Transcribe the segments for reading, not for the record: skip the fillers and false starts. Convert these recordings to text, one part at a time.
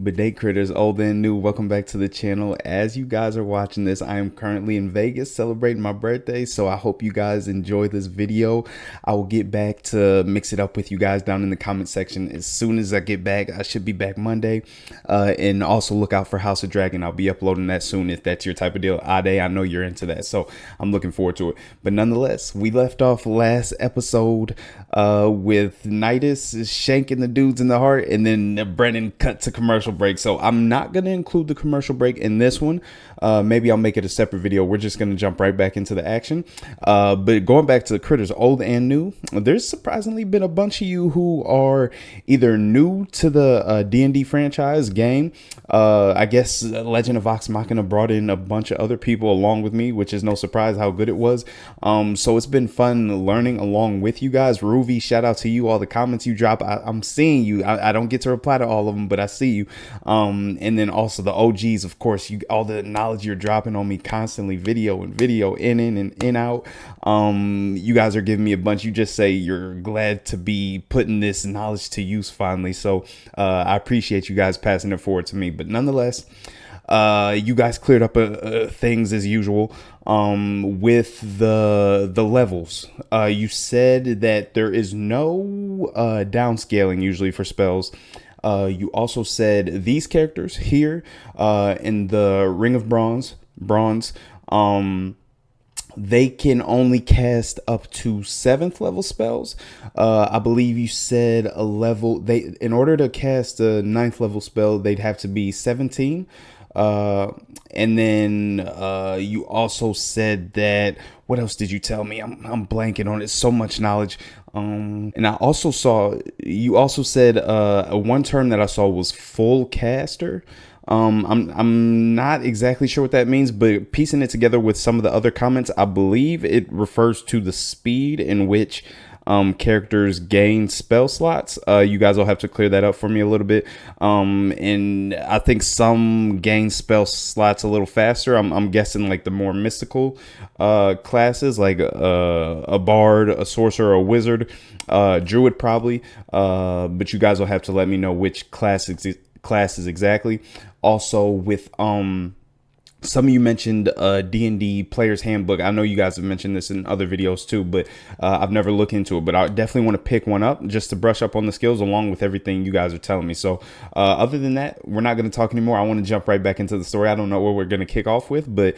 Good day, critters, old and new. Welcome back to the channel. As you guys are watching this, I am currently in Vegas celebrating my birthday, so I hope you guys enjoy this video. I will get back to mix it up with you guys down in the comment section as soon as I get back. I should be back Monday, and also look out for House of Dragon. I'll be uploading that soon if that's your type of deal. Ade, I know you're into that, so I'm looking forward to it. But nonetheless, we left off last episode with Nidus shanking the dudes in the heart, and then Brennan cut to commercial break. So I'm not going to include the commercial break in this one. Maybe I'll make it a separate video. We're just going to jump right back into the action. But going back to the critters, old and new, there's surprisingly been a bunch of you who are either new to the D&D franchise game. I guess Legend of Vox Machina brought in a bunch of other people along with me, which is no surprise how good it was. So it's been fun learning along with you guys. Ruby, shout out to you. All the comments you drop, I'm seeing you. I don't get to reply to all of them, but I see you. And then also the OGs, of course, all the knowledge you're dropping on me constantly, video and video, in and in out. You guys are giving me a bunch. You just say you're glad to be putting this knowledge to use finally. So I appreciate you guys passing it forward to me. But nonetheless, you guys cleared up things as usual with the levels. You said that there is no downscaling usually for spells. You also said these characters here in the Ring of Bronze, they can only cast up to 7th level spells. I believe you said a level, in order to cast a 9th level spell, they'd have to be 17. And then you also said that, what else did you tell me? I'm blanking on it. So much knowledge. And I also saw, you also said one term that I saw was full caster. I'm not exactly sure what that means, but piecing it together with some of the other comments, I believe it refers to the speed in which characters gain spell slots. You guys will have to clear that up for me a little bit. And I think some gain spell slots a little faster. I'm guessing like the more mystical classes, like a bard, a sorcerer, a wizard, druid probably. But you guys will have to let me know which classes exactly. Also with some of you mentioned D&D Player's Handbook. I know you guys have mentioned this in other videos too, but I've never looked into it. But I definitely want to pick one up just to brush up on the skills along with everything you guys are telling me. So other than that, we're not going to talk anymore. I want to jump right back into the story. I don't know what we're going to kick off with, but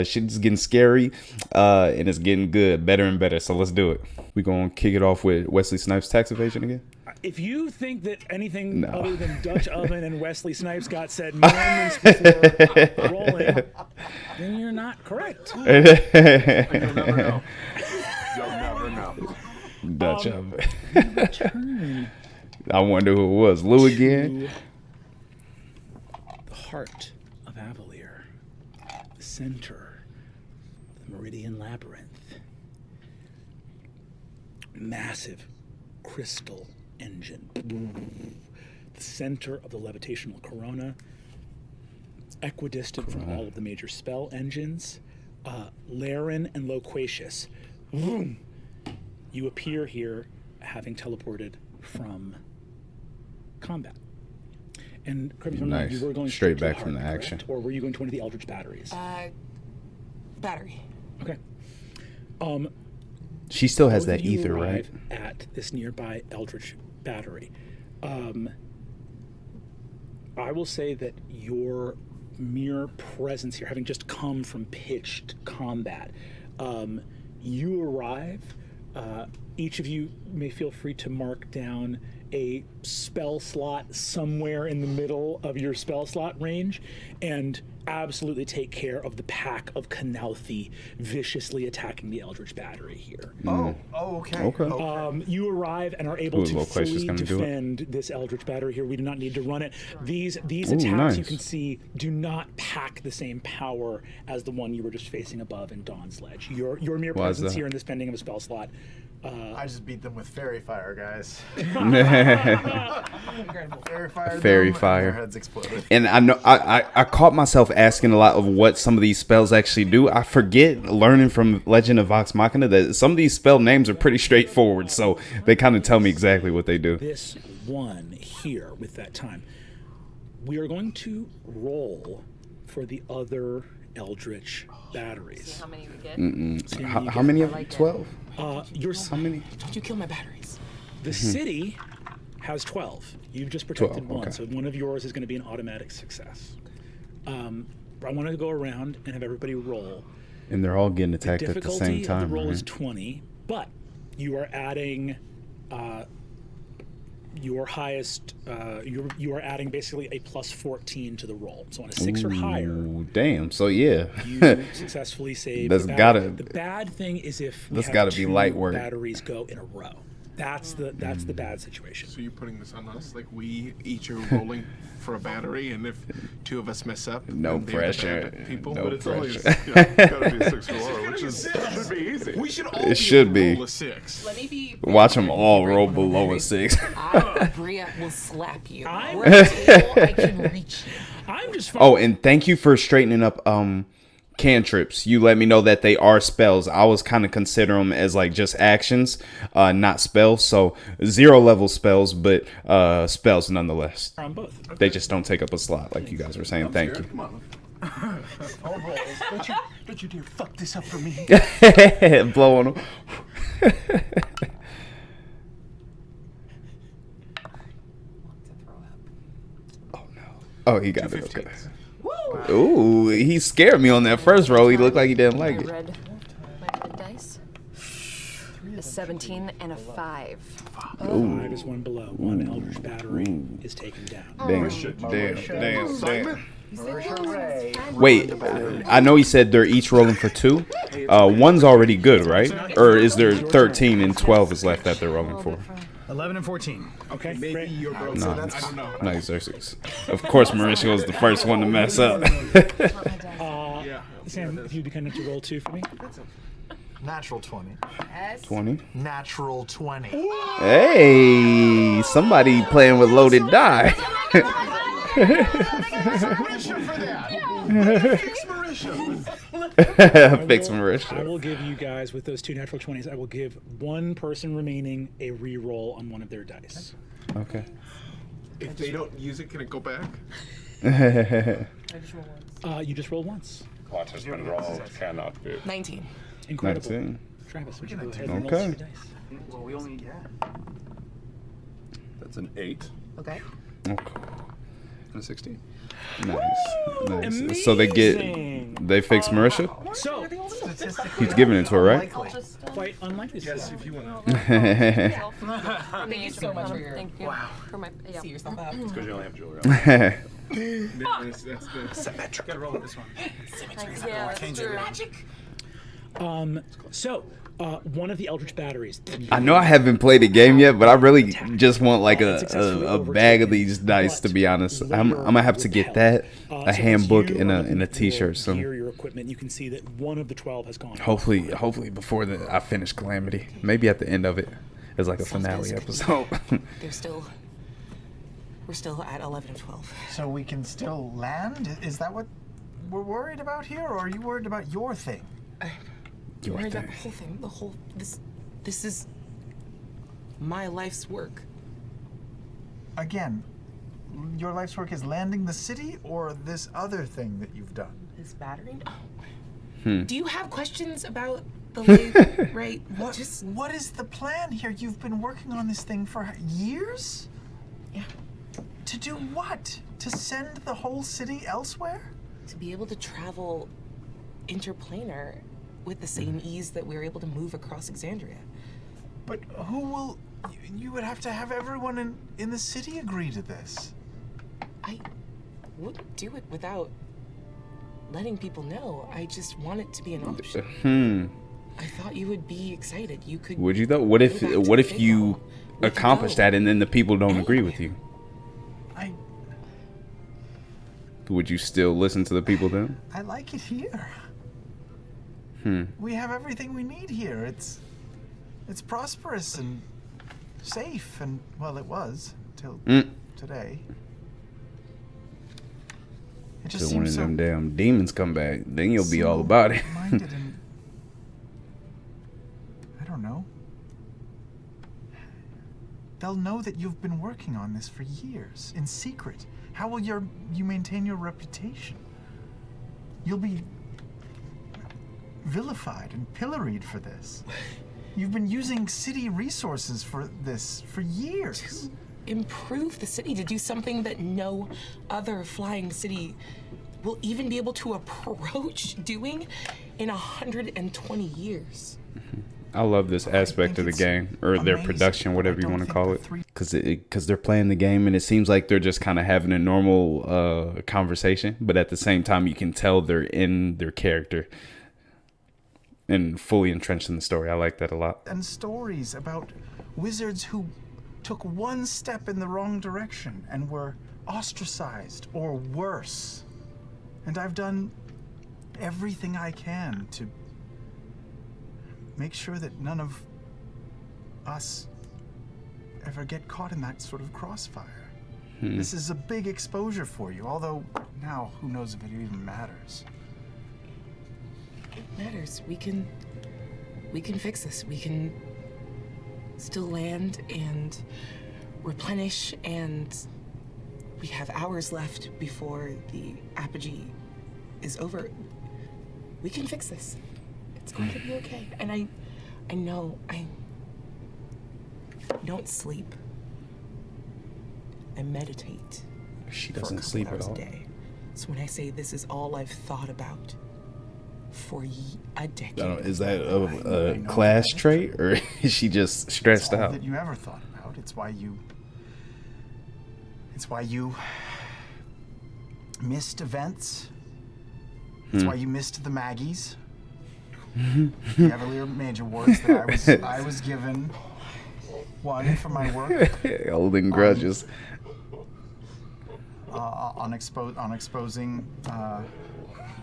shit's getting scary and it's getting good, better and better. So let's do it. We're going to kick it off with Wesley Snipes' tax evasion again. If you think that anything other than Dutch Oven and Wesley Snipes got said moments before rolling, then you're not correct. You'll never know. You'll never know. Dutch Oven. I wonder who it was. Lou again? The heart of Avalier, the center of the Meridian Labyrinth, massive crystal engine, the center of the levitational corona, equidistant from all of the major spell engines, Laren and Loquacious. You appear here having teleported from combat. And correct me if I'm wrong, you were going straight to back the from the heart, action, correct? Or were you going to one of the Eldritch batteries? Battery. Okay. She still has Both that of you ether, right? arrive at this nearby Eldritch battery. I will say that your mere presence here, having just come from pitched combat, you arrive. Each of you may feel free to mark down a spell slot somewhere in the middle of your spell slot range and absolutely take care of the pack of Canalthi viciously attacking the Eldritch battery here. Okay. You arrive and are able to fully defend this Eldritch battery here. We do not need to run it. These attacks, you can see, do not pack the same power as the one you were just facing above in Dawn's Ledge. Your mere presence here and the spending of a spell slot. I just beat them with fairy fire, guys. Fairy fire. And their heads exploded. And I know I caught myself asking a lot of what some of these spells actually do. I forget, learning from Legend of Vox Machina, that some of these spell names are pretty straightforward, so they kind of tell me exactly what they do. This one here with that time we are going to roll for the other Eldritch batteries. How many we get? See how many you How get. many of like it. 12? How many? Don't you kill my batteries. The city has 12. You've just protected 12, one, okay. so one of yours is going to be an automatic success. I want to go around and have everybody roll. And they're all getting attacked at the Difficulty same of the time. roll is Right? 20, but you are adding your highest. You are adding basically a plus 14 to the roll. So on a 6 or higher, Ooh, damn. So yeah. you successfully save. That's the gotta- The bad thing is if we that's have gotta be 2 light work. batteries go in a row. That's the bad situation. So you're putting this on us? Like we each are rolling for a battery, and if 2 of us mess up, No then they're the pressure. bad people. No But it's only pressure. gotta be a 6 roll, which is should be easy. We should all It should be. roll a 6. Let me be. Watch them all roll below a 6. Bria will slap you. I'm- We're at the table, I can reach you. I'm just. Oh, and thank you for straightening up cantrips. You let me know that they are spells. I was kind of consider them as like just actions, not spells. So 0 level spells, but spells nonetheless. on both. They just don't take up a slot, like you guys were saying. Thank you. Come on. All rolls. Don't you dare fuck this up for me. Blow on them. Oh no. Oh, he got it. Okay. Ooh, he scared me on that first roll. He looked like he didn't like my it. red dice. A 17 and a 5. 5 is one below. One Eldritch battery is taken down. Damn. Wait, I know he said they're each rolling for 2. One's already good, right? Or is there 13 and 12 is left that they're rolling for? 11 and 14. Okay, Maybe great. you're broke. No, I don't know. nice, 6. Of course, Marisha was the first one to mess up. Sam, if you'd be kind enough to roll 2 for me. Natural 20. 20. Natural 20. Hey, somebody playing with loaded die. Marisha for that. Fix Marisha. Fix I Marisha. will give you guys, with those 2 natural 20s, I will give one person remaining a re-roll on one of their dice. Okay. If they don't use it, can it go back? You just roll once. What has been rolled cannot be. 19. Incredible. 19. Travis, would you go ahead and roll Okay. some dice? Well, we only, That's an 8 Okay. and a 16. Nice. So they fix Marisha? So, He's giving it to her, right? quite unlikely. Yes, if you want. Thank you so much for your. Thank you. For my, yeah. See yourself up. Because you only have jewelry on. That's the gotta roll with this one. Yeah, that's true. So, one of the Eldritch batteries. I know I haven't played the game yet, but I really just want like Successfully a bag of these dice, to be honest. I'm gonna have to get that, a handbook, and a t-shirt soon. Your equipment, you can see that one of the 12 has gone. Hopefully before I finish Calamity. Maybe at the end of it, as like a Sounds finale good. episode. We're still at 11 and 12. So we can still land? Is that what we're worried about here, or are you worried about your thing? Your Worried about thing. the whole thing. The whole. This is my life's work. Again, your life's work is landing the city, or this other thing that you've done? This battery. Hmm. Do you have questions about the late, right? What is the plan here? You've been working on this thing for years? Yeah. To do what? To send the whole city elsewhere? To be able to travel interplanar with the same ease that we were able to move across Exandria. But who will... You would have to have everyone in the city agree to this. I wouldn't do it without letting people know. I just want it to be an option. I thought you would be excited. You could. Would you though? What go back to the if big you hall. We could accomplish go that and then the people don't agree with you? Would you still listen to the people then? I like it here. We have everything we need here. It's prosperous and safe, and well, it was till today. It just Till one seems of so them damn demons come back, then you'll be all about it. minded and I don't know. they'll know that you've been working on this for years, in secret. How will you maintain your reputation? You'll be vilified and pilloried for this. You've been using city resources for this for years. Improve the city, to do something that no other flying city will even be able to approach doing in 120 years. I love this aspect of the game, or their production, whatever you want to call it, because they're playing the game and it seems like they're just kind of having a normal conversation, but at the same time you can tell they're in their character and fully entrenched in the story. I like that a lot. And stories about wizards who took one step in the wrong direction and were ostracized or worse. And I've done everything I can to make sure that none of us ever get caught in that sort of crossfire. This is a big exposure for you, although now who knows if it even matters. It matters. We can fix this. We can still land and replenish, and we have hours left before the apogee is over. We can fix this. It's going to be okay. And I know I don't sleep. I meditate. She for a doesn't couple sleep at hours all. a day. So when I say this is all I've thought about for a decade. I don't know, is that a class trait, or is she just stressed It's all out? that you ever thought about. It's why you missed events. It's why you missed the Maggies. The Cavalier Mage Awards that I was given one for my work Holding grudges. on exposing.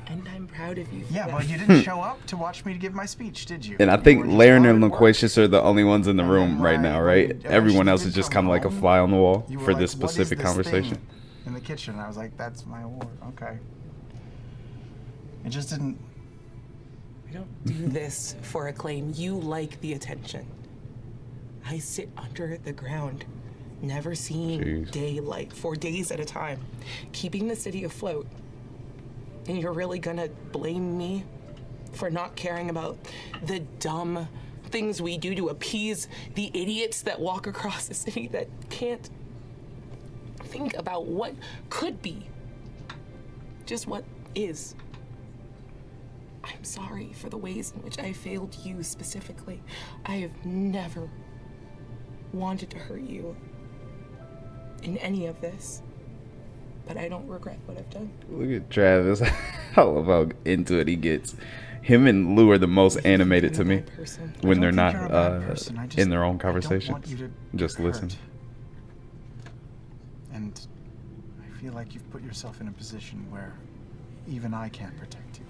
And I'm proud of you for Yeah, that. well, you didn't show up to watch me give my speech, did you? And I You think were just Laren hard and at work. Loquacious are the only ones in the And room then right when now, I right? eventually Everyone else did is just come kind of like a home, fly on the wall you were for like, this "What is specific this conversation. thing?" In the kitchen, I was like, "That's my award." Okay. It just didn't. I don't do this for acclaim. You like the attention. I sit under the ground, never seeing Jeez. daylight for days at a time, keeping the city afloat. And you're really gonna blame me for not caring about the dumb things we do to appease the idiots that walk across the city that can't think about what could be, just what is. I'm sorry for the ways in which I failed you specifically. I have never wanted to hurt you in any of this, but I don't regret what I've done. Look at Travis. I love how into it he gets. Him and Lou are the most animated to I'm a me bad person. when I they're don't not think you're a bad person. I just- in their own I don't conversations. want you to Just get listen. hurt. And I feel like you've put yourself in a position where even I can't protect you.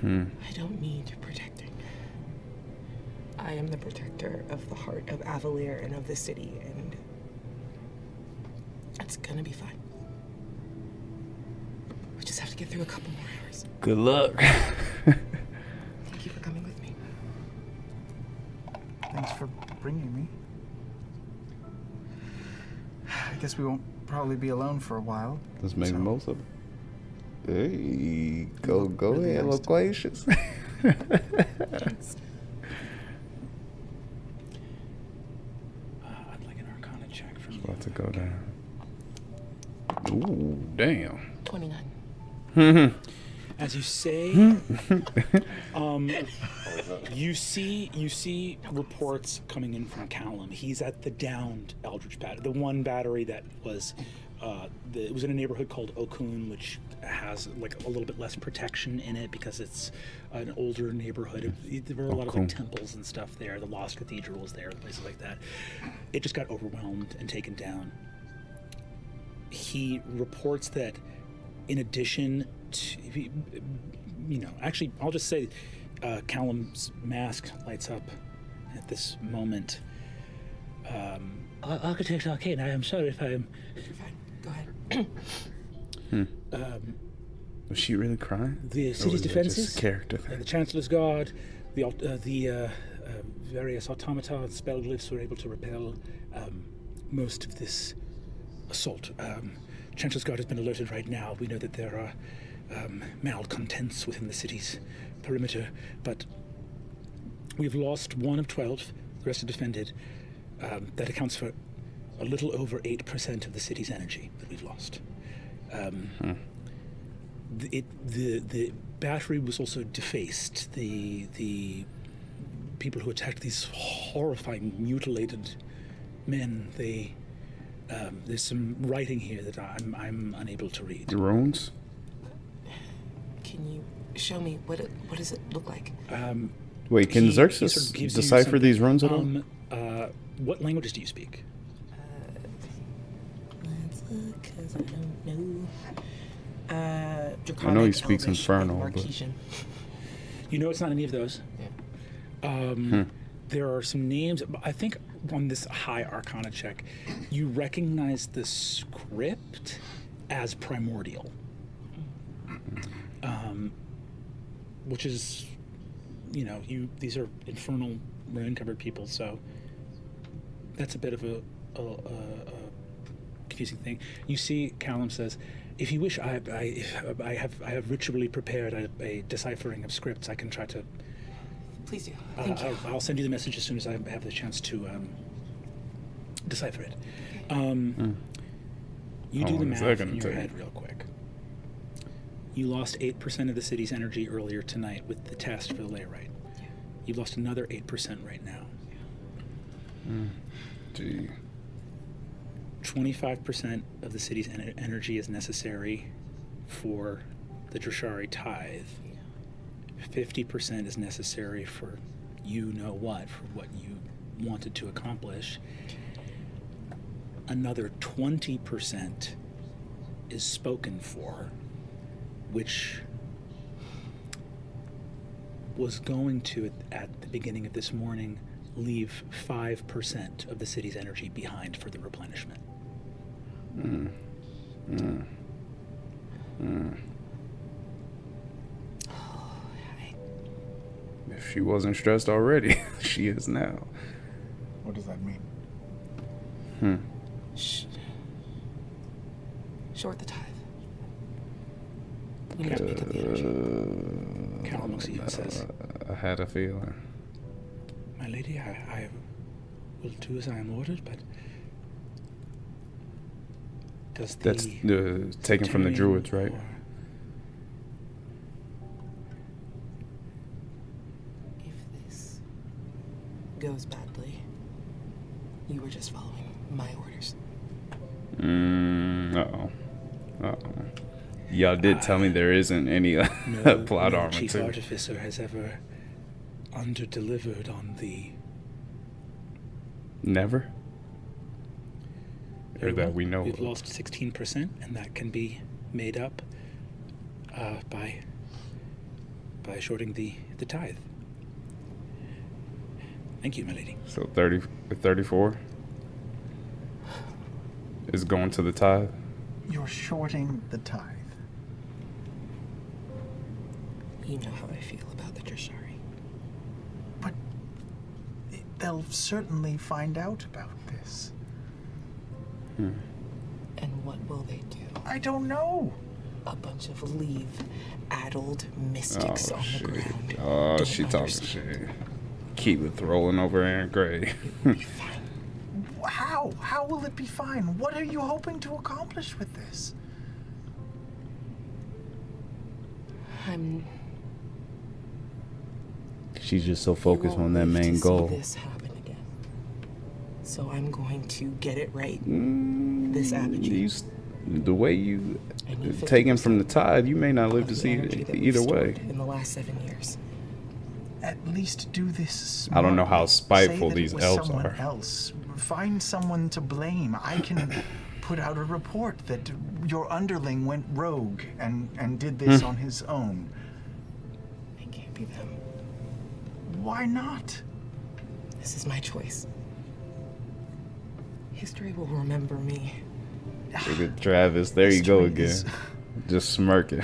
I don't need protecting. I am the protector of the heart of Avalier and of the city, and it's gonna be fine. We just have to get through a couple more hours. Good luck. Thank you for coming with me. Thanks for bringing me. I guess we won't probably be alone for a while. Let's make the so- most of it. Hey, go really ahead, nice. Loquacious. Thanks. I'd like an Arcana check from you. About to go down. Ooh, damn. 29. As you say, you see reports coming in from Callum. He's at the downed Eldritch battery, the one battery that was, it was in a neighborhood called Okun, which has like a little bit less protection in it because it's an older neighborhood. There were a lot of like Okun. temples and stuff there. The Lost Cathedral was there, places like that. It just got overwhelmed and taken down. He reports that in addition to, actually, I'll just say Callum's mask lights up at this moment. Architect Arcane, I am sorry if I am... You're fine. Go ahead. Was she really crying? The Or city's was that just defenses, character thing? the Chancellor's Guard, the various automata and spell glyphs were able to repel most of this assault. Chancellor's Guard has been alerted right now. We know that there are malcontents within the city's perimeter, but we've lost 1 of 12. The rest are defended. That accounts for a little over 8% of the city's energy that we've lost. The battery was also defaced. The people who attacked these horrifying, mutilated men, there's some writing here that I'm unable to read. The runes? Can you show me what does it look like? Wait, can He Xerxes sort of gives you decipher something. these runes at all? What languages do you speak? Let's look, 'cause I don't know. Draconic, I know he speaks Elvish, Infernal, and but- Marquesian. You know it's not any of those. There are some names. I think on this high arcana check, you recognize the script as primordial. Which is, these are infernal, rune-covered people, so that's a bit of a confusing thing. You see, Callum says, if you wish, I have ritually prepared a deciphering of scripts. I can try to. Please do. Thank you. I'll send you the message as soon as I have the chance to decipher it. You How do the long is that math gonna in your take? head real quick. You lost 8% of the city's energy earlier tonight with the test for the layrite. You've lost another 8% right now. Gee. 25% of the city's energy is necessary for the Drashari tithe. 50% is necessary for for what you wanted to accomplish. Another 20% is spoken for, which was going to, at the beginning of this morning, leave 5% of the city's energy behind for the replenishment. If she wasn't stressed already, she is now. What does that mean? Short the tithe. We need to make up the energy. Callum looks at you and says, I had a feeling. "My lady, I will do as I am ordered, but does the That's taken from the Centurion druids, right? or- If this goes badly, you were just following my orders. Uh-oh. Y'all did tell me there isn't any plot no armor chief too. artificer has ever under-delivered on the... Never? Or that we know We've of. lost 16%, and that can be made up by shorting the tithe. Thank you, my lady. So 34 is going to the tithe? You're shorting the tithe. You know how I feel about the Drashari. But they'll certainly find out about this. And what will they do? I don't know. A bunch of leave-addled mystics on the ground. Oh, Don't she talking understand. shit. Keep it rolling over Aaron Gray. Be fine. How? How will it be fine? What are you hoping to accomplish with this? She's just so You focused won't on that live to main see goal. this happen again. So I'm going to get it right. This apogee. The way you I need taken from the 50% tithe, you may not live of to the see energy it that we've either way. stored in the last 7 years. At least do this I don't know how smartly. spiteful Say that these it was elves someone are. else. Find someone to blame. I can put out a report that your underling went rogue and did this on his own. It can't be them. Why not? This is my choice. History will remember me. Look at Travis. There you go History again. is- Just smirking.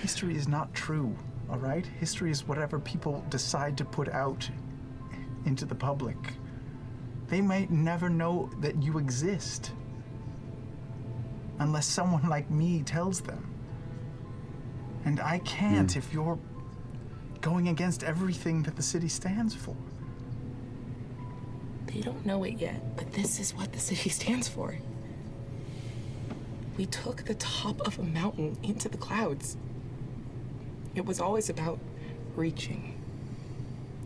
History is not true, all right? History is whatever people decide to put out into the public. They might never know that you exist unless someone like me tells them. And I can't if you're going against everything that the city stands for. They don't know it yet, but this is what the city stands for. We took the top of a mountain into the clouds. It was always about reaching.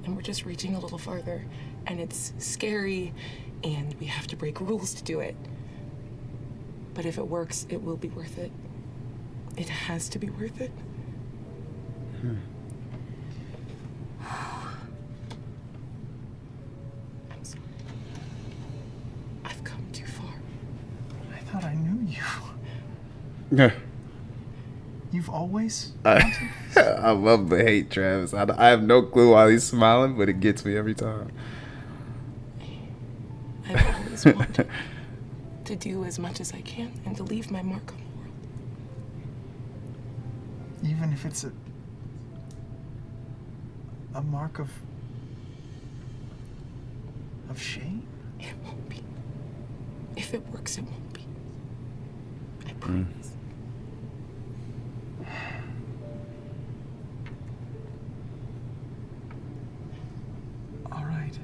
And we're just reaching a little farther. And it's scary, and we have to break rules to do it. But if it works, it will be worth it. It has to be worth it. I'm sorry. I've come too far. I thought I knew you. Yeah. You've always... I love the hate, Travis. I have no clue why he's smiling, but it gets me every time. I've always wanted to do as much as I can and to leave my mark on the world. Even if it's a mark of shame? It won't be. If it works, it won't be. I promise. All right.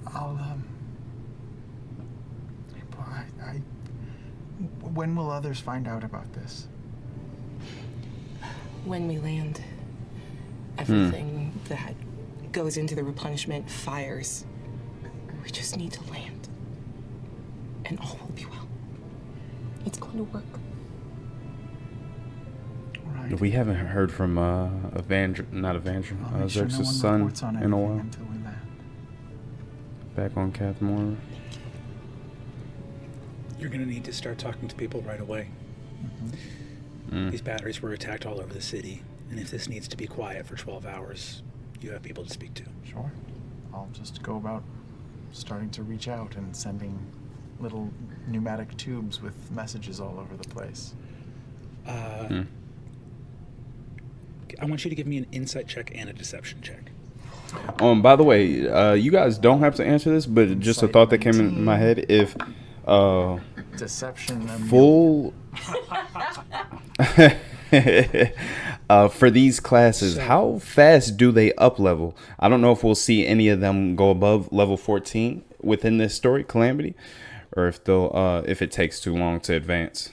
I'll, when will others find out about this? When we land, everything that goes into the replenishment fires. We just need to land. And all will be well. It's going to work. Right. We haven't heard from Xerxes' son in a while. Until we land. Back on Cathmore. You're going to need to start talking to people right away. These batteries were attacked all over the city, and if this needs to be quiet for 12 hours, you have people to speak to. Sure. I'll just go about starting to reach out and sending little pneumatic tubes with messages all over the place. I want you to give me an insight check and a deception check. By the way, you guys don't have to answer this, but just a thought that came in my head. If Deception. full for these classes, how fast do they up level? I don't know if we'll see any of them go above level 14 within this story, Calamity, or if they'll if it takes too long to advance.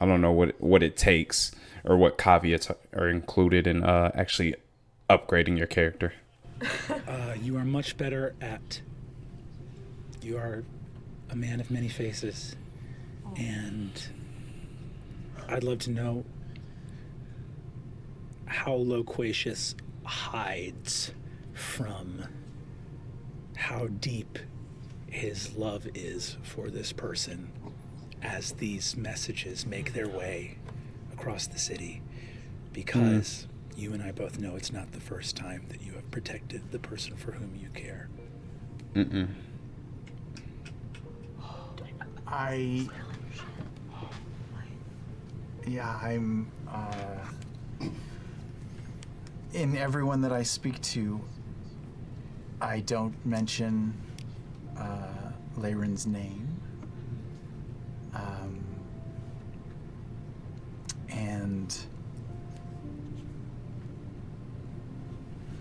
I don't know what it takes or what caveats are included in actually upgrading your character. You are much better at... You are a man of many faces, and I'd love to know how Loquacious hides from how deep his love is for this person as these messages make their way across the city, because you and I both know it's not the first time that you have protected the person for whom you care. I'm in everyone that I speak to, I don't mention Leyren's name. And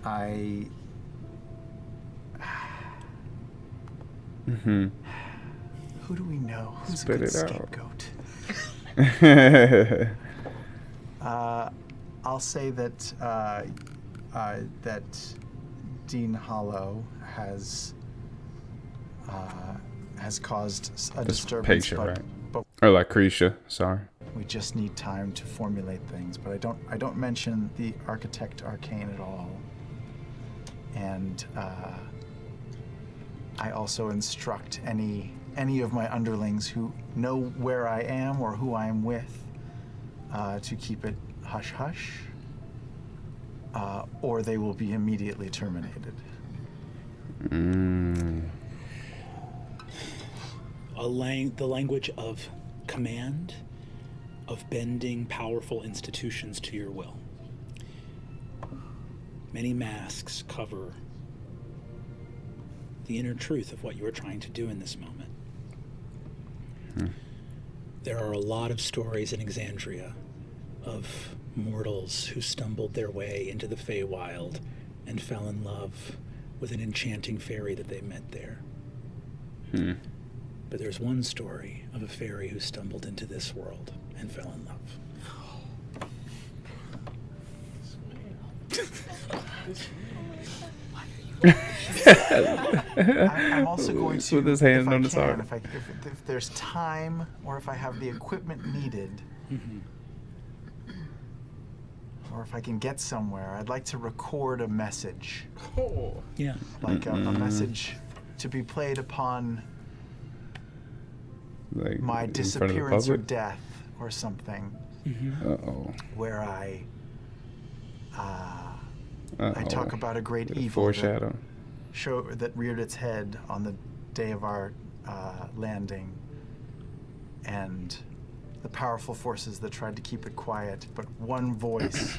I who do we know? Who's Spit a good it out. scapegoat? I'll say that that Dean Hollow has caused a disturbance, Patient, but, right? but Or Lucretia, sorry. we just need time to formulate things. But I don't mention the Architect Arcane at all, and I also instruct any of my underlings who know where I am or who I am with to keep it hush-hush, or they will be immediately terminated. The language of command of bending powerful institutions to your will. Many masks cover the inner truth of what you are trying to do in this moment. There are a lot of stories in Exandria of mortals who stumbled their way into the Feywild and fell in love with an enchanting fairy that they met there. But there's one story of a fairy who stumbled into this world and fell in love. I'm also going to, with his hand if I on his can, heart. if there's time or if I have the equipment needed, or if I can get somewhere, I'd like to record a message. Yeah. Like a message to be played upon Like my in front of the disappearance or public? death or something, Uh-oh. where I Uh-oh. talk about a great evil Foreshadow. that reared its head on the day of our landing, and the powerful forces that tried to keep it quiet, but one voice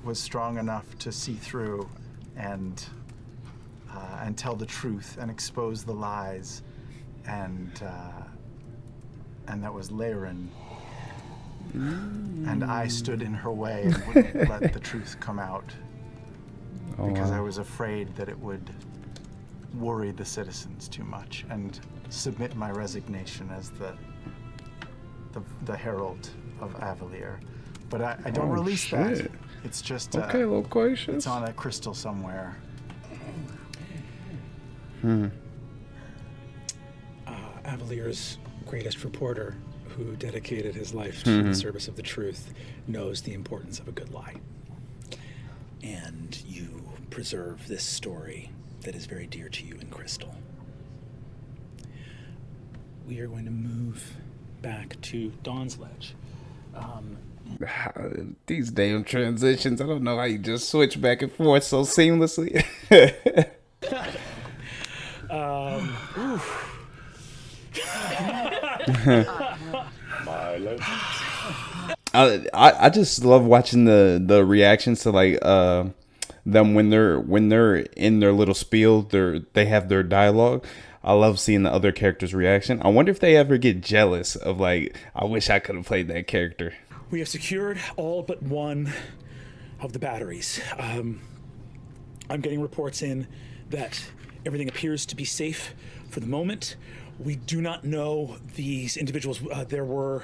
was strong enough to see through and tell the truth and expose the lies, and that was Laren. And I stood in her way and wouldn't let the truth come out because I was afraid that it would worry the citizens too much, and submit my resignation as the herald of Avalier. But I don't release that. It's just Okay, loquacious. it's on a crystal somewhere. Avalier's greatest reporter, who dedicated his life to the service of the truth, knows the importance of a good lie. And you preserve this story that is very dear to you in Crystal. We are going to move back to Dawn's Ledge. These damn transitions. I don't know how you just switch back and forth so seamlessly. I just love watching the reactions to like them when they're in their little spiel. They have their dialogue. I love seeing the other characters' reaction. I wonder if they ever get jealous of like, I wish I could have played that character. We have secured all but one of the batteries. I'm getting reports in that everything appears to be safe for the moment. We do not know these individuals. There were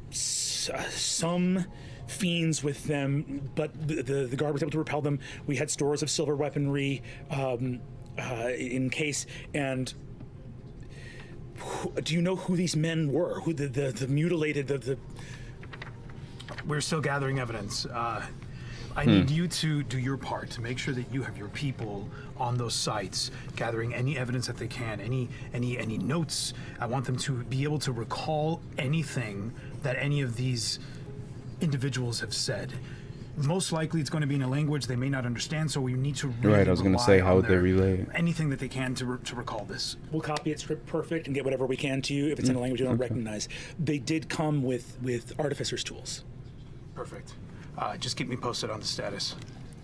some fiends with them, but the guard was able to repel them. We had stores of silver weaponry in case. And do you know who these men were? Who the mutilated, We're still gathering evidence. I need you to do your part to make sure that you have your people on those sites, gathering any evidence that they can, any notes. I want them to be able to recall anything that any of these individuals have said. Most likely it's going to be in a language they may not understand, so we need to really Right, I was going to say, how would they relay it? anything that they can to recall this. we'll copy it script perfect and get whatever we can to you if it's in a language you don't recognize. They did come with artificer's tools. Perfect. Just keep me posted on the status.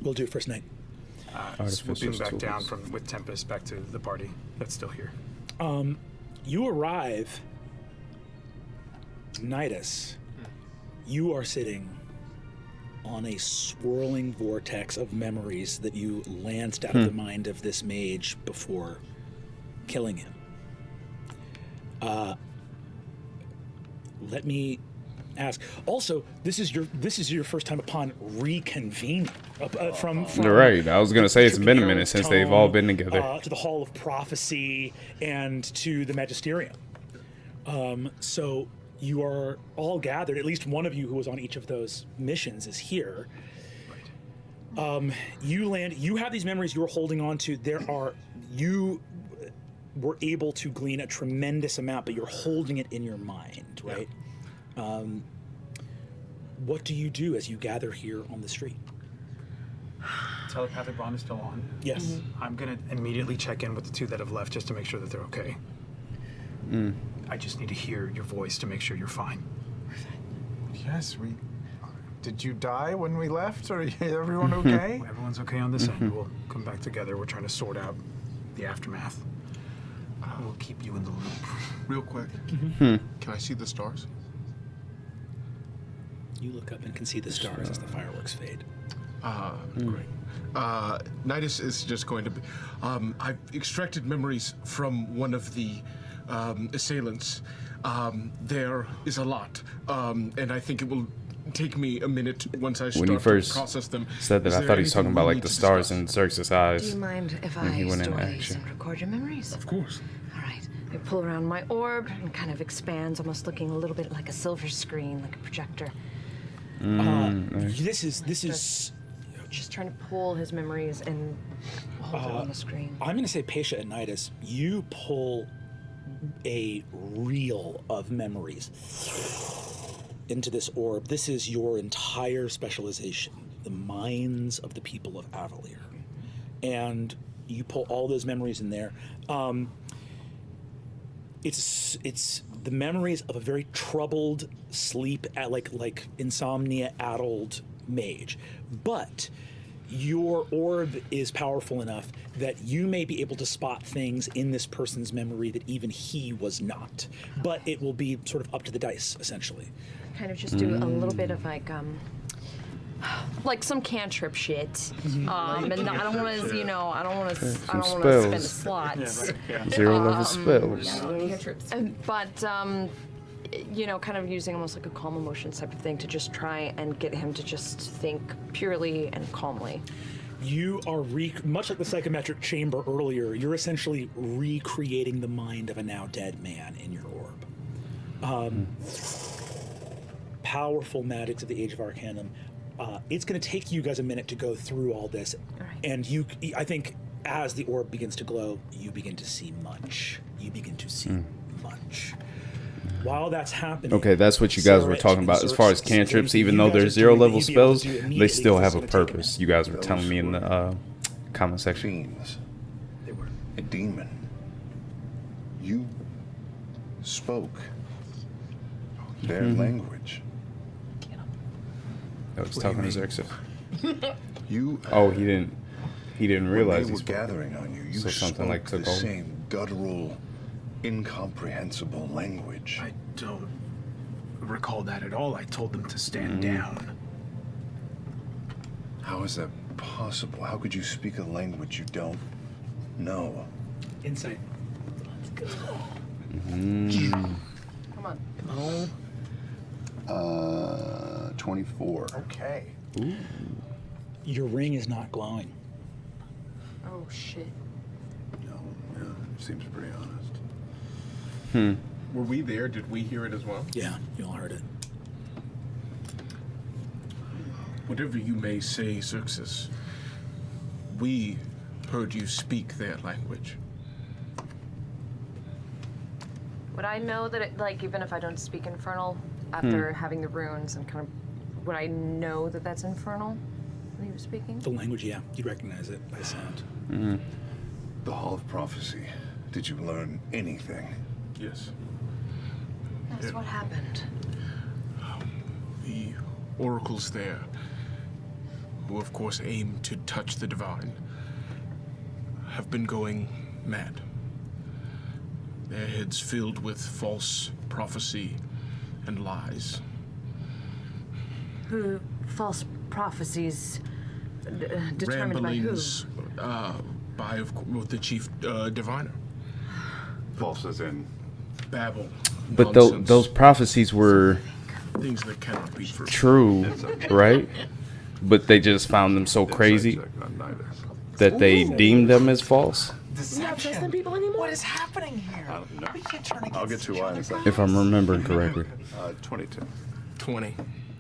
We'll do first night. Swooping Artificer's back down tools. with Tempest back to the party that's still here. You arrive, Nidus. You are sitting on a swirling vortex of memories that you lanced out of the mind of this mage before killing him. Let me ask. Also, this is your first time upon reconvening from Right. I was going to say it's been a minute Tripping since Arrow's they've all tome, been together. to the Hall of Prophecy and to the Magisterium. So you are all gathered. At least one of you who was on each of those missions is here. You land. You have these memories you're holding on to. You were able to glean a tremendous amount, but you're holding it in your mind, right? What do you do as you gather here on the street? Telepathic bond is still on. Yes. I'm gonna immediately check in with the two that have left just to make sure that they're okay. I just need to hear your voice to make sure you're fine. Yes, we. Did you die when we left, or everyone okay? Everyone's okay on this end. We'll come back together. We're trying to sort out the aftermath. We'll keep you in the loop. Real quick, can I see the stars? You look up and can see the stars as the fireworks fade. Great. Nidus is just going to be. I've extracted memories from one of the assailants. There is a lot, and I think it will take me a minute once I When he start first to process them. said that, Is I there thought he was talking anything about we like need the to stars discuss? in Xerxes' Do eyes. you mind if when he I went in store these action. and record your memories? Of course. All right. I pull around my orb and kind of expands, almost looking a little bit like a silver screen, like a projector. This is. Just trying to pull his memories and hold it on the screen. I'm going to say, Pasha and Nidus, you pull a reel of memories into this orb. This is your entire specialization, the minds of the people of Avalier. And you pull all those memories in there. It's the memories of a very troubled, sleep, like insomnia-addled mage. But your orb is powerful enough that you may be able to spot things in this person's memory that even he was not. But it will be sort of up to the dice, essentially. Kind of just do a little bit of like some cantrip shit. And I don't want to, I don't want to spend slots. Zero level spells. Cantrips. But kind of using almost like a calm emotions type of thing to just try and get him to just think purely and calmly. You are, much like the psychometric chamber earlier, you're essentially recreating the mind of a now dead man in your orb. Powerful magics of the Age of Arcanum. It's going to take you guys a minute to go through all this. All right. And I think as the orb begins to glow, you begin to see much. You begin to see much. While that's happening... Okay, that's what you guys were talking about. As far as cantrips, even though they're zero level spells, they still have a purpose. You guys were telling me in the comment section. Fiends. They were a demon. You spoke their language. I was talking to Xerxes. You. Oh, he didn't realize they he were gathering on you. You so something like spoke took the over. same guttural, incomprehensible language. I don't recall that at all. I told them to stand down. How is that possible? How could you speak a language you don't know? Insight. Come on. 24. Okay. Your ring is not glowing. Oh, shit. No, yeah, seems pretty honest. Were we there? Did we hear it as well? Yeah, you all heard it. Whatever you may say, Xerxes, we heard you speak their language. Would I know that even if I don't speak Infernal, after having the runes and kind of, would I know that that's Infernal when he was speaking? The language, yeah. You'd recognize it by sound. The Hall of Prophecy. Did you learn anything? Yes. That's what happened. The oracles there, who of course aim to touch the divine, have been going mad. Their heads filled with false prophecy and lies. Who false prophecies determined by who? Ramblings by the chief diviner. False as in. Babble. But nonsense, those prophecies were things that cannot be true. true, right? But they just found them so crazy Check on Nidus. that they deemed them as false. Deception. people anymore? What is happening here? No. We can't turn against I'll get to each why in other. a second. If I'm remembering correctly. 22. 20.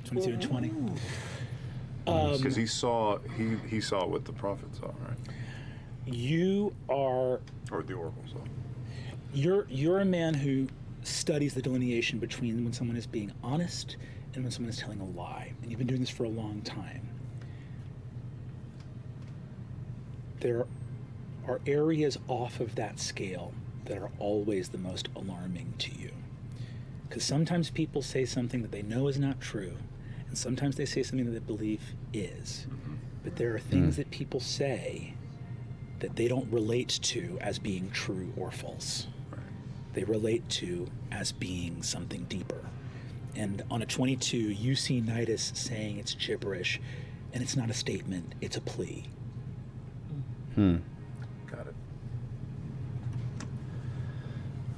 22 and 20. Because he saw what the prophet saw, right? You are... Or the oracle saw. You're a man who studies the delineation between when someone is being honest and when someone is telling a lie. And you've been doing this for a long time. There are areas off of that scale that are always the most alarming to you. Because sometimes people say something that they know is not true, and sometimes they say something that they believe is. But there are things that people say that they don't relate to as being true or false. They relate to as being something deeper. And on a 22, you see Nidus saying it's gibberish, and it's not a statement, it's a plea. Got it.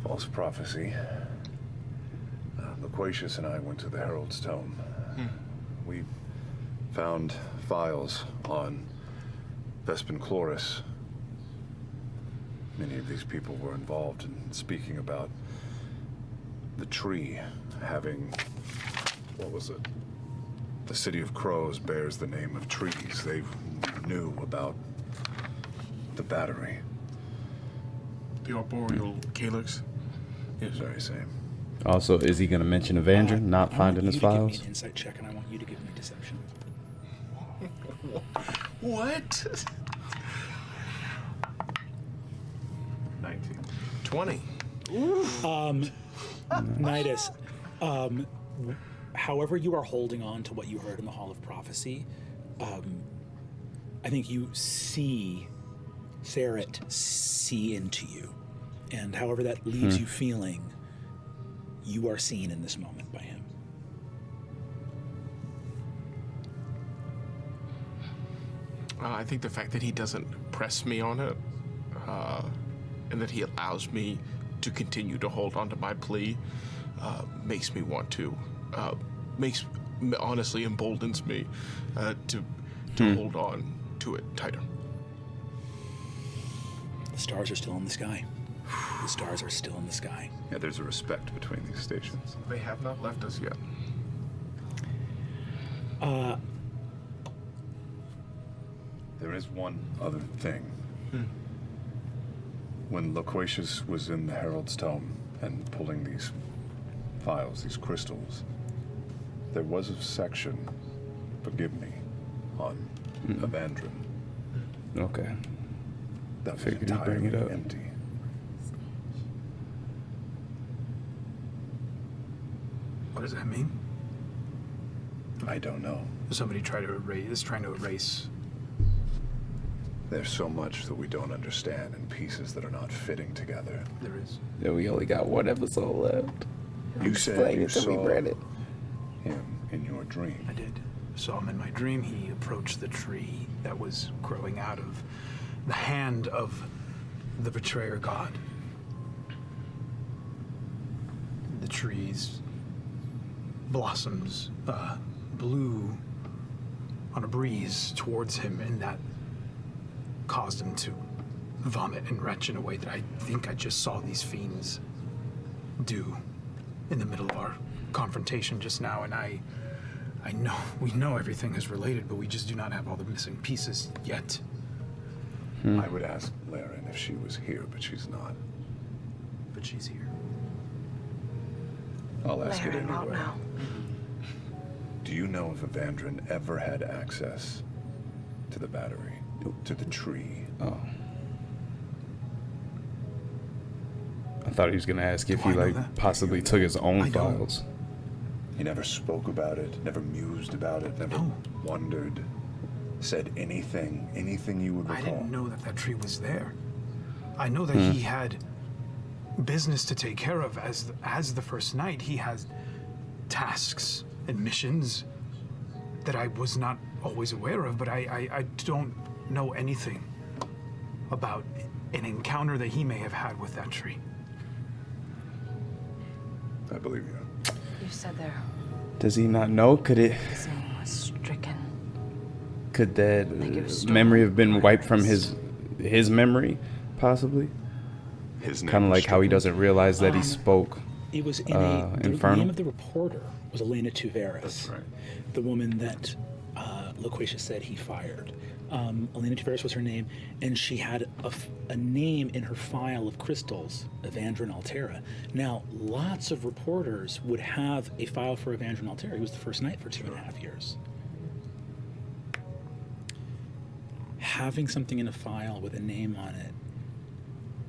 False prophecy. Loquacious and I went to the Herald's Tome. We found files on Vespin Chloris. Many of these people were involved in speaking about the tree having, what was it? The City of Crows bears the name of trees. They knew about the battery. The arboreal calyx. Yes, very same. Also, is he going to mention Evandrin not finding his I want you to files? give me an insight check, and I want you to give me deception. What? 19. 20. Nidus, however you are holding on to what you heard in the Hall of Prophecy, I think you see Saret see into you. And however that leaves you feeling, you are seen in this moment by him. I think the fact that he doesn't press me on it, and that he allows me to continue to hold on to my plea, makes me want to, honestly emboldens me to hold on to it tighter. The stars are still in the sky. The stars are still in the sky. Yeah, there's a respect between these stations. They have not left us yet. There is one other thing. When Loquacious was in the Herald's Tome and pulling these files, these crystals, there was a section, forgive me, on Evandrin. Okay. That was Figured he'd bring it entirely up. empty. What does that mean? I don't know. Somebody trying to erase. There's so much that we don't understand and pieces that are not fitting together. There is. Yeah, we only got one episode left. You said Explain you it till we saw read it. him in your dream. I did. Saw him in my dream. He approached the tree that was growing out of the hand of the betrayer god. The tree's blossoms blew on a breeze towards him, and that caused him to vomit and retch in a way that I think I just saw these fiends do in the middle of our confrontation just now. And I know, we know everything is related, but we just do not have all the missing pieces yet. I would ask Laren if she was here, but she's not. But she's here. I'll ask it Laren won't anyway. know. Do you know if Evandrin ever had access to the battery, to the tree? Oh. I thought he was going to ask if Do he, I know like, that? possibly took his own I don't. files. He never spoke about it, never mused about it, never No. wondered, said anything you would I recall. didn't know that that tree was there. I know that he had business to take care of as the first knight. He has tasks and missions that I was not always aware of, but I don't know anything about an encounter that he may have had with that tree. I believe you. You said there Does he not know? Could his name was stricken. that Like it was stolen memory have been or wiped from erased. his memory, possibly? His name Kind of was like how he stricken. doesn't realize that he spoke. It was in the Infernal? name of the reporter was Elena Tuveris. That's right. The woman that Loquacious said he fired. Elena Tuveris was her name, and she had a name in her file of crystals, Evandrin Altera. Now, lots of reporters would have a file for Evandrin Altera. He was the first knight for 2.5 years. Having something in a file with a name on it,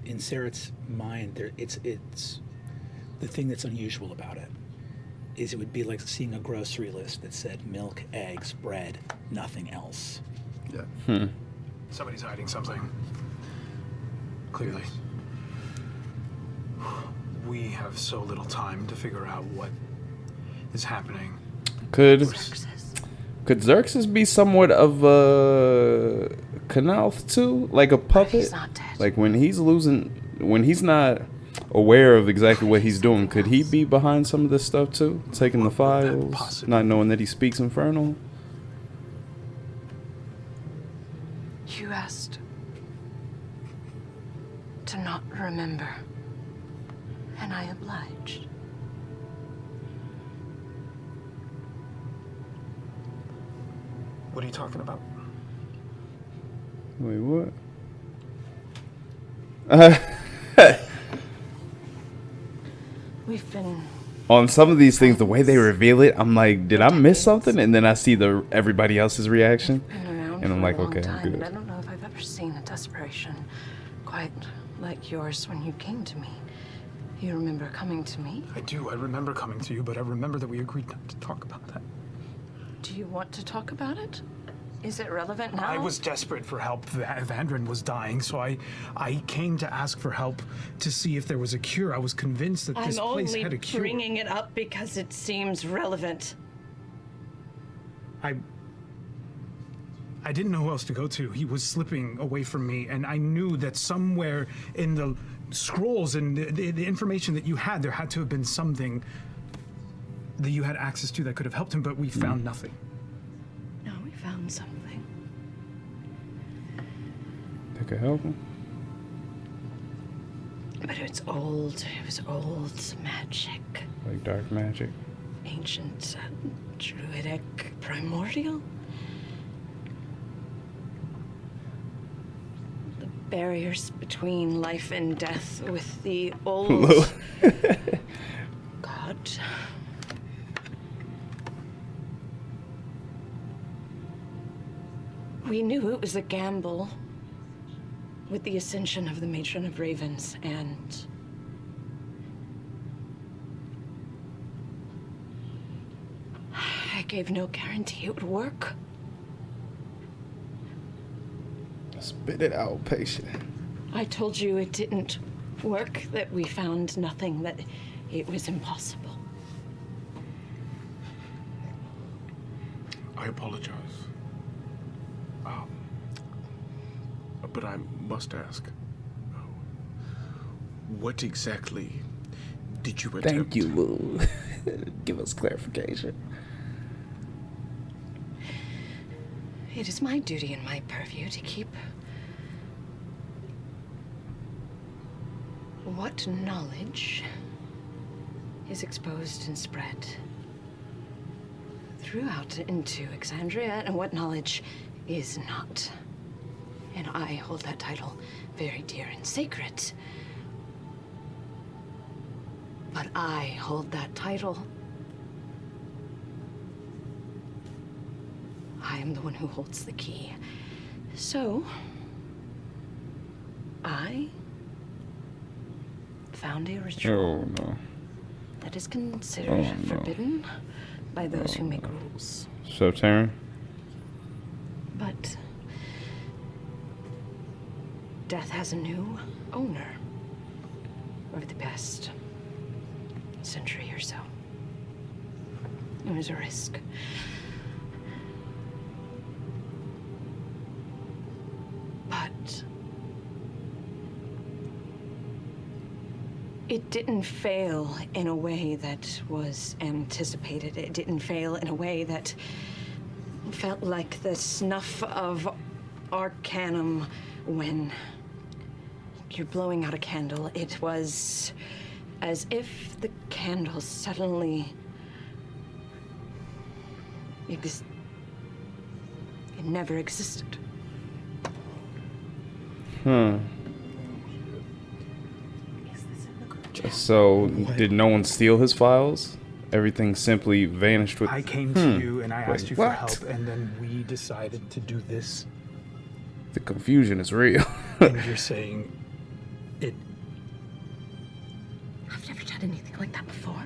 in Saret's mind, the the thing that's unusual about it is it would be like seeing a grocery list that said milk, eggs, bread, nothing else. Yeah. Somebody's hiding something. Clearly. We have so little time to figure out what is happening. Could Xerxes be somewhat of a Kanath too? Like a puppet? He's not dead. Like when he's not aware of exactly what he's doing, could he be behind some of this stuff too? Taking the files, not knowing that he speaks Infernal? You asked to not remember, and I obliged. What are you talking about? Wait, what? We've been On some of these things, the way they reveal it, I'm like, did I miss something? And then I see everybody else's reaction, around and I'm for like, a long okay, I'm time, good. and I don't know if I've ever seen a desperation quite like yours when you came to me. You remember coming to me? I do. I remember coming to you, but I remember that we agreed not to talk about that. Do you want to talk about it? Is it relevant now? I was desperate for help. Vandrin was dying, so I came to ask for help to see if there was a cure. I was convinced that this place had a cure. I'm only bringing it up because it seems relevant. I didn't know who else to go to. He was slipping away from me, and I knew that somewhere in the scrolls and the information that you had, there had to have been something that you had access to that could have helped him, but we found nothing. No, we found something. That could help him. But it's old. It was old magic. Like dark magic. Ancient, druidic, primordial. The barriers between life and death with the old God. We knew it was a gamble with the ascension of the Matron of Ravens, and I gave no guarantee it would work. Spit it out, patient. I told you it didn't work, that we found nothing, that it was impossible. I apologize. But I must ask, what exactly did you attempt? Thank you, Lou. Give us clarification. It is my duty and my purview to keep what knowledge is exposed and spread throughout into Exandria, and what knowledge is not. And I hold that title very dear and sacred. But I hold that title. I am the one who holds the key. So, I found a ritual that is considered forbidden by those who make rules. So, Taryn? But death has a new owner over the past century or so. It was a risk. But it didn't fail in a way that was anticipated. It didn't fail in a way that felt like the snuff of Arcanum when you're blowing out a candle. It was as if the candle suddenly it never existed. So, did no one steal his files? Everything simply vanished with... I came to you and I asked you for what? help, and then we decided to do this. The confusion is real. And you're saying it... I've never done anything like that before.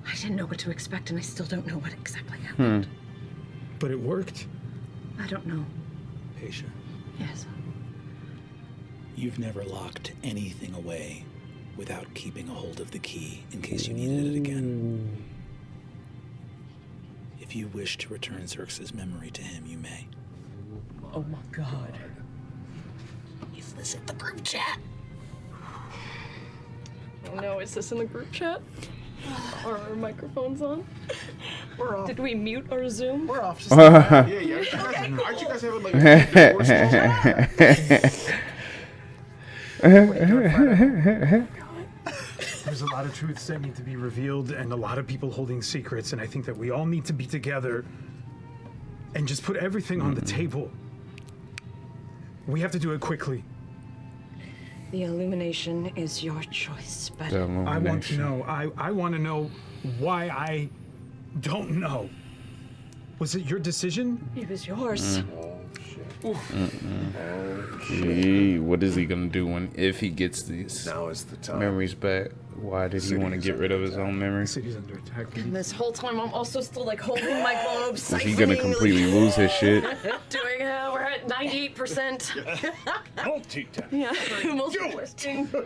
I didn't know what to expect, and I still don't know what exactly happened. But it worked. I don't know. Aisha, Yes. you've never locked anything away without keeping a hold of the key in case you needed it again. If you wish to return Xerxes' memory to him, you may. Oh my god. Is this in the group chat? Oh no, is this in the group chat? Are our microphones on? We're off. Did we mute our Zoom? We're off. Just Yeah, aren't you guys having like a There's a lot of truths that need to be revealed and a lot of people holding secrets, and I think that we all need to be together and just put everything on the table. We have to do it quickly. The illumination is your choice, but I want to know. I want to know why I don't know. Was it your decision? it was yours. Gee, what is he gonna do if he gets these Now is the time. memories back? Why did he want to get rid of his own memories? City's under attack. And this whole time I'm also still like holding my globes. Is he gonna completely lose his shit? Doing we're at 98%. Multitask. Yeah. Multitasking.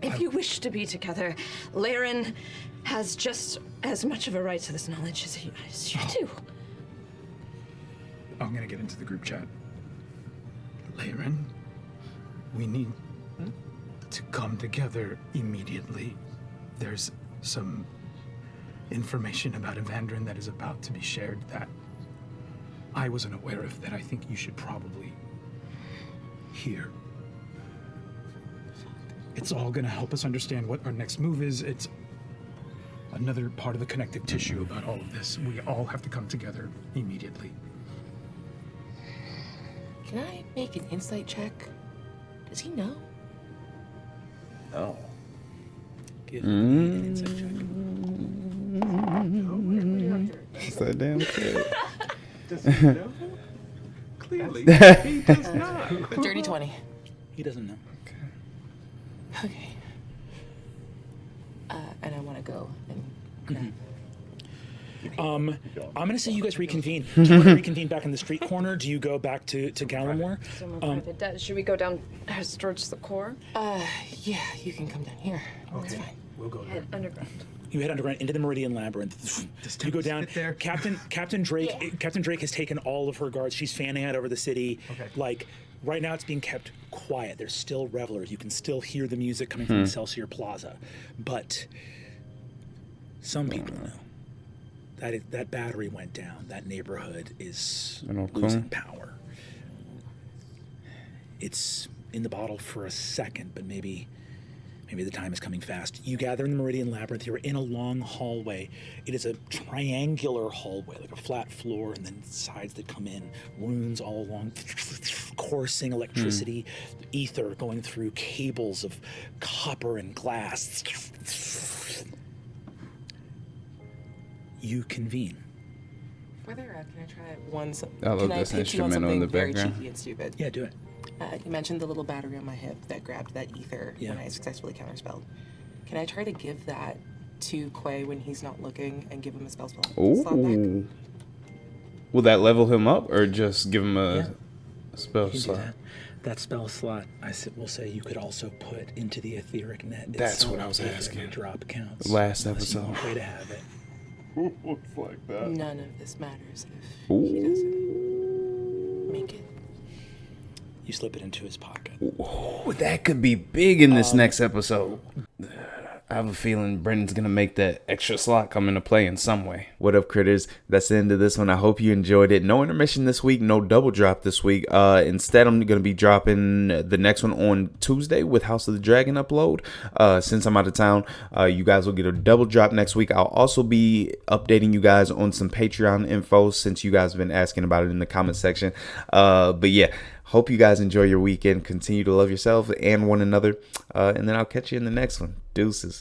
If you wish to be together, Laren has just as much of a right to this knowledge as you do. I'm gonna get into the group chat. Laren, we need to come together immediately. There's some information about Evandrin that is about to be shared that I wasn't aware of that I think you should probably hear. It's all gonna help us understand what our next move is. It's another part of the connective tissue about all of this. We all have to come together immediately. Can I make an insight check? Does he know? No. Give me an insight check. It's that damn kid. Does he know? Clearly, he does not. Dirty 20. He doesn't know. Okay. And I want to go and grab. I'm gonna say you guys reconvene. Do you want to reconvene back in the street corner? Do you go back to Gallimore? Should we go down towards the core? Yeah, you can come down here. That's fine. We'll go there. Head underground. You head underground into the Meridian Labyrinth. You go down. there. Captain Drake has taken all of her guards. She's fanning out over the city. Okay. Like right now, it's being kept quiet. There's still revelers. You can still hear the music coming from Excelsior Plaza, but some people know that battery went down. That neighborhood is losing power. It's in the bottle for a second, but maybe the time is coming fast. You gather in the Meridian Labyrinth. You're in a long hallway. It is a triangular hallway, like a flat floor, and then sides that come in, runes all along, coursing electricity, ether going through cables of copper and glass. You convene. Can I try one? I love Can this pitch you on instrumental in something the very background. cheeky and stupid? Yeah, do it. You mentioned the little battery on my hip that grabbed that ether when I successfully counterspelled. Can I try to give that to Quay when he's not looking and give him a spell slot back? Ooh. Will that level him up or just give him a spell You can do slot? that. That spell slot, will say you could also put into the etheric net. That's what itself I was if asking. every drop counts. Last unless you episode. want Quay to have it. Looks like that. None of this matters if he doesn't make it. You slip it into his pocket. Ooh, that could be big in this next episode. I have a feeling Brendan's going to make that extra slot come into play in some way. What up, critters? That's the end of this one. I hope you enjoyed it. No intermission this week. No double drop this week. Instead, I'm going to be dropping the next one on Tuesday with House of the Dragon upload. Since I'm out of town, you guys will get a double drop next week. I'll also be updating you guys on some Patreon info since you guys have been asking about it in the comment section. But yeah, hope you guys enjoy your weekend. Continue to love yourselves and one another. And then I'll catch you in the next one. Deuces.